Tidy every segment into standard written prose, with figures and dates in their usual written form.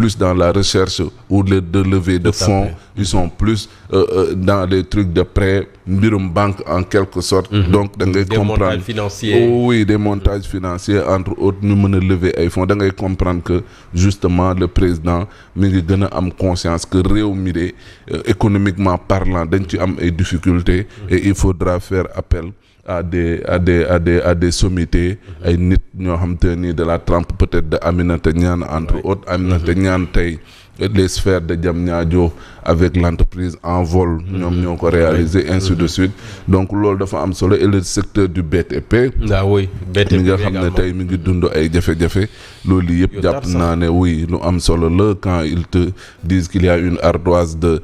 plus dans la recherche ou de levée de fonds, ils sont plus dans les trucs de prêt, mbirum banque en quelque sorte. Donc da ngay comprendre des montages financiers. Oh, oui, des montages financiers entre autres ñu mën a lever ay fonds da ngay comprendre que justement le président mi ngi gën a am conscience que réew mi de économiquement parlant dañ ci am ay difficultés et il faudra faire appel à des sommités ay nit ñoo xam te ni de la trempe peut-être de Aminata Niane entre autres. Aminata Niane tey les sphères de Diamniadio avec l'entreprise Envol ñoom ñoo ko réalisé ainsi de suite. Donc loolu dafa am solo et le secteur du BTP BTP mi nga xam ne tey mi ngi dund ay jafe-jafe loolu yëpp jàpp naa ne oui lu am solo la quand ils te disent qu'il y a une ardoise de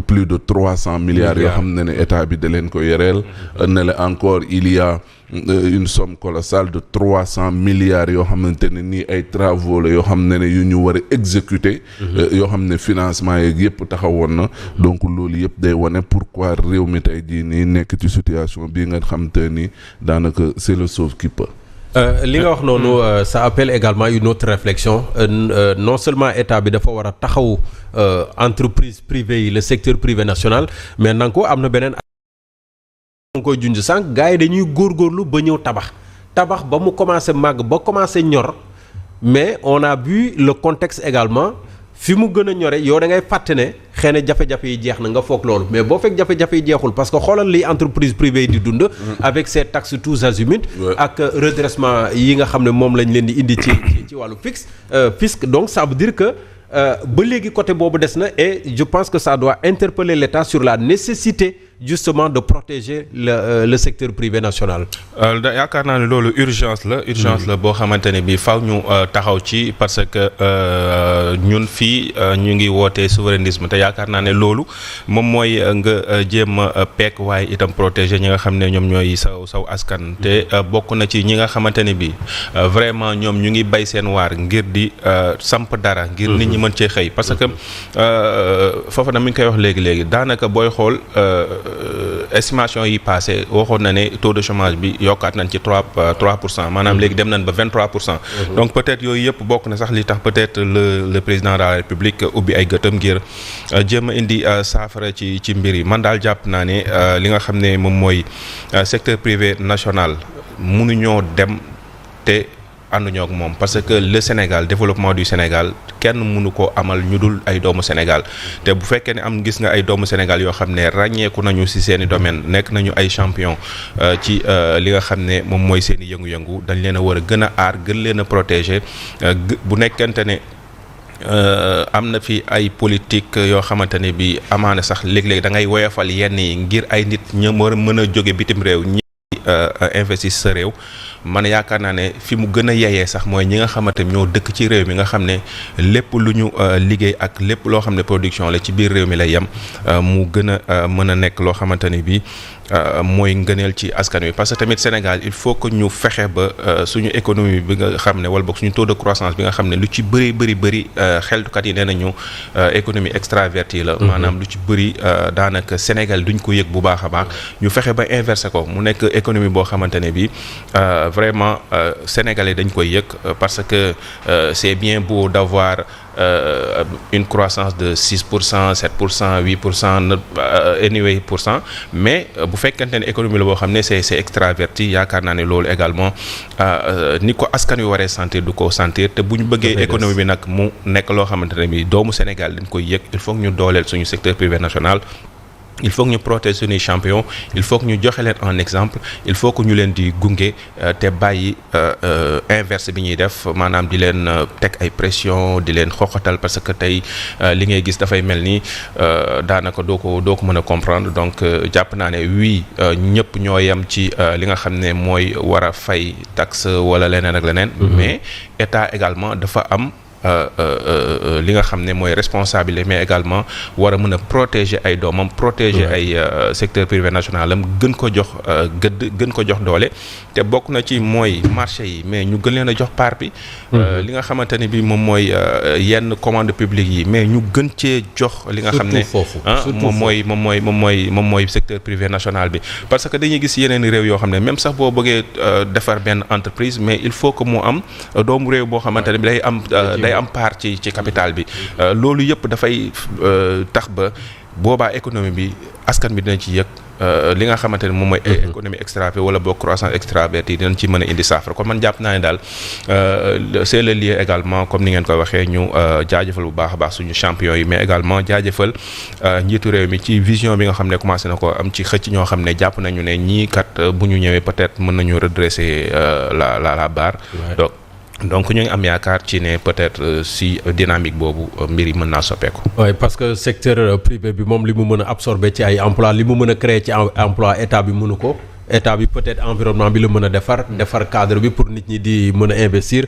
plus de 300 milliards yoo xam ne état bi da leen ko yoreel ne la encore il y a une somme colossale de 300 milliards yoo xamante ne nii ay travaux la yoo xam ne yu ñu war a exécuter yoo xam ne financement yeeg yëpp taxawoon na donc loolu yëpp day wane pourquoi réew mi tey jii nii nekk ci situation bii nga xam te ni daanaka c'est le sauve qui peut. li nga wax noonu ça appelle également une autre réflexion non seulement état bi dafa war a taxaw entreprise privée yi le secteur privé national mais nanga ko am na beneen nga koy junj sànq gars yi dañuy góorgóorlu ba ñëw tabax ba mu commencé màgg ba commencé ñor mais on a vu le contexte également fi mu gën a ñore yow da ngay fàtte ne xëy na jafe-jafe yi jeex na nga foog loolu mais boo fekk jafe-jafe yi jeexul parce que xoolal li entreprise privée yi di dund avec ces taxes tous azimuts ak redressement yi nga xam ne moom lañ leen di indi ci wàllu fisc donc ça veut dire que ba léegi côté boobu des na et je pense que ça doit interpeller l'État sur la nécessité justement de protéger le secteur privé national. yaakaar naa ne loolu urgence la boo xamante ne bii faaw ñu taxaw ci parce que ñun fii ñu ngi wootee souverainisme te yaakaar naa ne loolu moom mooy nga jéem a peek waaye itam protéger ñi nga xam ne ñoom ñooy saw askan te bokk na ci ñi nga xamante ne bii vraiment ñoom ñu ngi bay seen waar ngir di samp dara ngir nit ñi mën cee xëy parce que foofu na mi ngi koy wax léegi daanaka booy xool estimation yi passé waxoon na ne taux de chômage bi yokkaat nañ ci 3% maanaam léegi dem nañ ba 23%. Donc peut-être yooyu yëpp bokk na sax li tax peut-être le président de la République ubbi ay gëtëm ngir jéem a indi saafara ci mbir yi man daal jàpp naa ne li nga xam ne moom mooy secteur privé national mënuñoo dem te ànduñoo ak moom parce que le Sénégal développement du Sénégal kenn mënu ko amal ñu dul ay doomu Sénégal te bu fekkee ne gis nga ay doomu Sénégal yoo xam ne ràññeeku nañu ci seeni domaine nekk nañu ay champion ci li nga xam ne moom mooy seeni yëngu-yëngu dañ leen a war a gën a aar gën leen a protéger bu nekkente ne am na fi ay politique yoo xamante ne bi amaana sax léeg-léeg da ngay woyofal yenn yi ngir ay nit ñu war a mën a jóge bitim réew ñi investir sa réew man yaakaar naa ne fi mu gën a yeyee sax mooy ñi nga xamante ñoo dëkk ci réew mi nga xam ne lépp lu ñu liggéey ak lépp loo xam ne production la ci biir réew mi lay yem mu gën a mën a nekk loo xamante ni bi mooy ngëneel ci askan wi parce que tamit Sénégal il faut que ñu fexe ba suñu économie bi nga xam ne wala boog suñu taux de croissance bi nga xam ne lu ci bëri xeltukat yi nee nañu économie extravertie la maanaam lu ci bëri daanaka Sénégal duñ ko yëg bu baax a baax ñu fexe ba inversé ko mu nekk économie boo xamante ne bi vraiment sénégalais dañ koy yëg parce que c'est bien beau d'avoir une croissance de 6%, 7%, 8%, anyway %, mais bu fekkente ne économie la boo xam ne c'est extraverti yaakaar naa ne loolu également ni ko askan wi waree sentir du ko sentir te bu ñu bëggee économie bi nag mu nekk loo xamante ne bi doomu Sénégal dañ koy yëg il faut que ñu dooleel suñu secteur privé national. Il faut que ñu protéger suñuy champion il faut que ñu joxe leen un exemple il faut que ñu leen di gunge te bàyyi inverse bi ñuy def maanaam di leen teg ay pression di leen xoxatal parce que tey li ngay gis dafay mel ni daanaka doo ko mën a comprendre donc jàpp naa ne oui ñëpp ñoo yem ci li nga xam ne mooy war a fay taxe wala leneen ak leneen mais état également dafa am li nga xam ne mooy responsabilité mais également war a mën a protéger ay doomam protéger ay secteur privé national am gën ko jox gën ko jox doole te bokk na ci mooy marché yi mais ñu gën leen a jox part bi li nga xamante ne bi moom mooy yenn commande publique yi mais ñu gën cee jox li nga xam ne moom mooy secteur privé national bi parce que dañuy gis yeneen réew yoo xam ne même sax boo bëggee defar benn entreprise mais il faut que mu am doomu réew boo xamante ne bi day am part ci capital bi loolu yëpp dafay tax ba boobaa économie bi askan bi dina ci yëg li nga xamante ne moom mooy économie extravertie wala boog croissance extravertie yi dinañ ci mën a indi saafara kon man jàpp naa ne daal c'est le lieu également comme ni ngeen ko waxee ñu jaajëfal bu baax a baax suñu champion yi mais également jaajëfal njiitu réew mi ci vision bi nga xam ne commencé na ko am ci xëcc ñoo xam ne jàpp nañu ne ñii kat bu ñu ñëwee peut-être mën nañu redresser la barre donc ñu ngi am yaakaar ci ne peut-être si dynamique boobu mbir yi mën naa soppeeku. oui parce que secteur privé bi moom li mu mën a absorber ci ay emploi li mu mën a créer ci emploi état bi mënu ko état bi peut-être environnement bi la mën a defar cadre bi pour nit ñi di mën a investir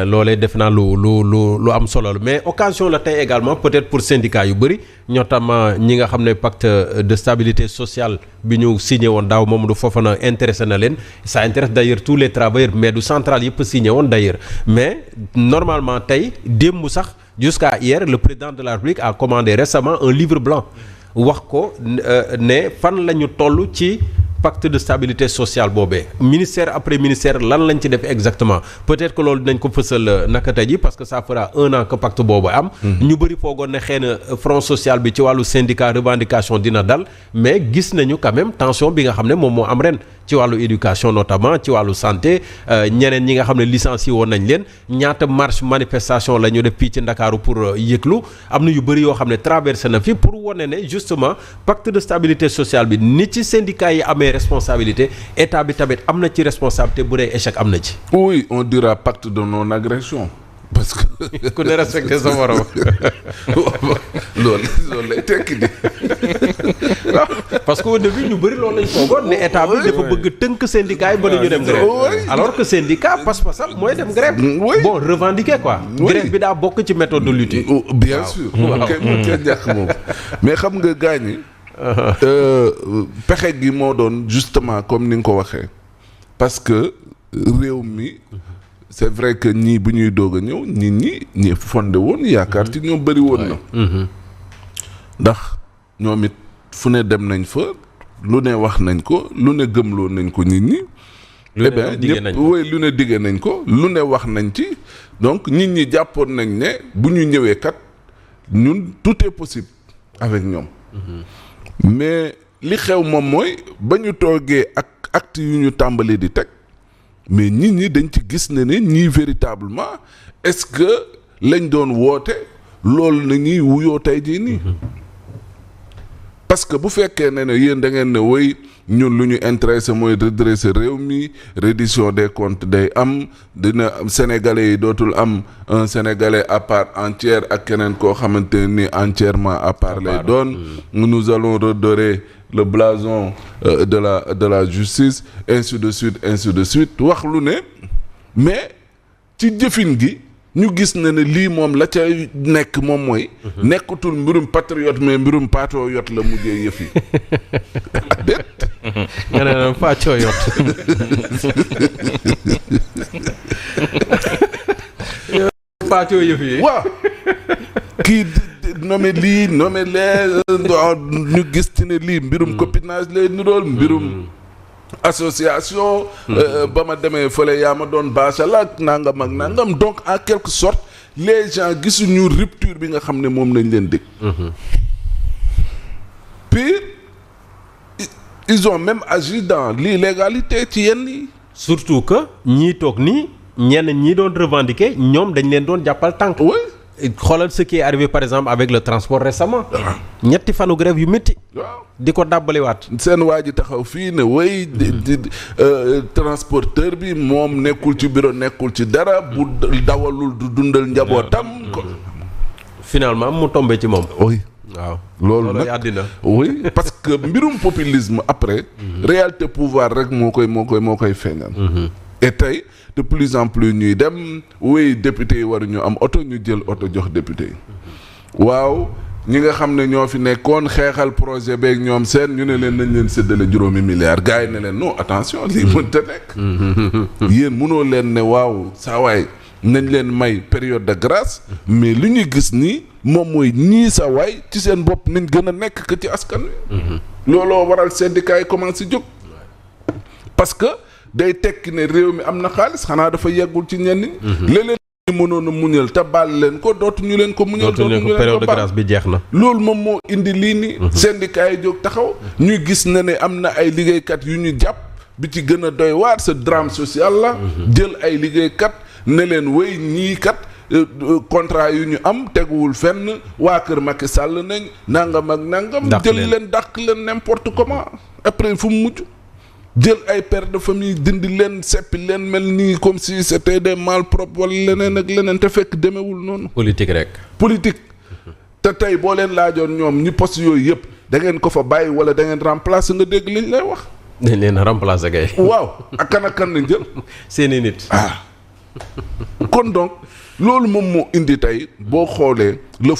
loolee def naa lu am solo la mais occasion la tey également peut-être pour syndicat yu bëri notamment ñi nga xam ne pacte de stabilité sociale bi ñu signé woon daaw Mamadou Fofana intéressé na leen ça intéresse d'ailleurs tous les travailleurs mais du central yëpp signé woon d'ailleurs mais normalement tey démb sax jusqu'à hier le président de la République a commandé récemment un livre blanc wax ko ne fan la ñu toll ci pacte de stabilité sociale boobee ministère après ministère lan lañ ci def exactement peut-être que loolu dinañ ko fësal naka tey ji parce que ça fera 1 an que pacte boobu am ñu bëri foogoon ne xëy na front social bi ci wàllu syndicat revendication dina dal mais gis nañu quand même tension bi nga xam ne moom moo am ren ci wàllu éducation notamment ci wàllu santé ñeneen ñi nga xam ne licencié woon nañ leen ñaata marche manifestation la ñu def fii ci Ndakaaru pour yëglu am na yu bëri yoo xam ne traversé na fi pour wane ne justement pacte de stabilité sociale bi ni ci syndicat yi amee responsabilité état bi tamit am na ci responsabilité bu dee échec am na ci. oui on dira pacte de non-agression parce que. ku ne respecté sa morom. loolu lay tekki di. parce que au début ñu bëri loolu lañ foogoon ne état bi dafa bëgg tënk syndicat yi ba ñu dem grève alors que syndicat pas-pasam mooy dem grève. bon revendiquer quoi. grève bi daa bokk ci méthode de lutte. bien sûr. waaw kay mu cee jàq moom mais xam nga gaañi. pexe gi moo doon justement comme ni nga ko waxee parce que réew mi c'est vrai que ñii bu ñuy doog a ñëw ñi fondé woon yaakaar ci ñoom bëri woon na ndax ñoom it fu ne dem nañ fa lu ne wax nañ ko lu ne gëmloo nañ ko nit ñi ñëpp woy lu ne digge nañ ko lu ne wax nañ ci donc nit ñi jàppoon nañ ne bu ñu ñëwee kat ñun tout est possible avec ñoom mais li xew moom mooy ba ñu toogee ak acte yu ñu tàmbalee di teg mais nit ñi dañ ci gis ne ñii véritablement est-ce que lañ doon woote loolu na ñuy wuyoo tey jii nii parce que bu fekkee ne yéen da ngeen ne woy ñun lu ñu intéressé mooy redresser réew mi reddition des comptes day am dina sénégalais yi dootul am un sénégalais à part entière ak keneen koo xamante ni entièrement à part lay doon nous allons redorer le blason de la justice ainsi de suite wax lu ne mais ci jëfin gi ñu gis ne lii moom la ca nekk moom mooy nekkatul mbirum patriote mais mbirum patriote la mujjee yëf yi déet nga ne patriote patriote yëf yi waaw kii nommé lii nommé lee ñu gis ci ne lii mbirum copinage lay nirool mbirum association ba ma demee fële yaa ma doon baasal ak nangam ak nangam donc en quelque sorte les gens gisuñu rupture bi nga xam ne moom lañ leen dégg puis ils ont même agi dans l'illégalité ci yenn yi surtout que ñii toog nii ñenn ñi doon revendiquer ñoom dañ leen doon jàppal tànk oui xoolal ce qui est arrivé par exemple avec le transport récemment ñetti fanu grève yu métti waaw di ko dàbbaliwaat seen waa ji taxaw fii ne way transporteur bi moom nekkul ci bureau nekkul ci dara bu dawalul du dundal njabootam finalement mu tombé ci moom oui waaw loolu nag àddina oui parce que mbirum populisme après réalité pouvoir rek moo koy feeñal et tey de plus en plus ñuy dem oui député yi waruñu am oto ñu jël oto jox député yi waaw ñi nga xam ne ñoo fi nekkoon xeexal projet beeg ñoom seen ñu ne leen nañ leen séddale juróomi milliards gars yi ne leen non attention lii mënta nekk yéen mënoo leen ne waaw saa waay nañ leen may période de grâce mais li ñu gis nii moom mooy ñii sa waay ci seen bopp nañ gën a nekk que ci askan wi looloo waral syndicat yi commencé jóg parce que day tekki ne réew mi am na xaalis xanaa dafa yeggul ci ñenn ñi léeg-léeg mënoon a muñal te baal leen ko dootuñu leen ko muñal dootuñu leen ko période de grâce bi jeex na. loolu moom moo indi lii ni syndicat yi jóg taxaw ñuy gis ne am na ay liggéeykat yu ñu jàpp bi ci gën a doy waar ce drame social la jël ay liggéeykat ne leen wéy ñii kat contrat yu ñu am teguwul fenn waa kër Macky Sall nañ nangam ak nangam jël leen dàq leen n'importe comment après fu mu mujj jël ay pères de famille dindi leen seppi leen mel nii comme si c'était des malpropres wala leneen ak leneen te fekk demewul noonu. politique rek. politique te tey boo leen laajoon ñoom ñi poste yooyu yëpp da ngeen ko fa bàyyi wala da ngeen remplacer nga dégg liñ lay wax. dañ leen a remplacer kay. waaw ak kan lañ jël. seeni nit. kon donc loolu moom moo indi tey boo xoolee le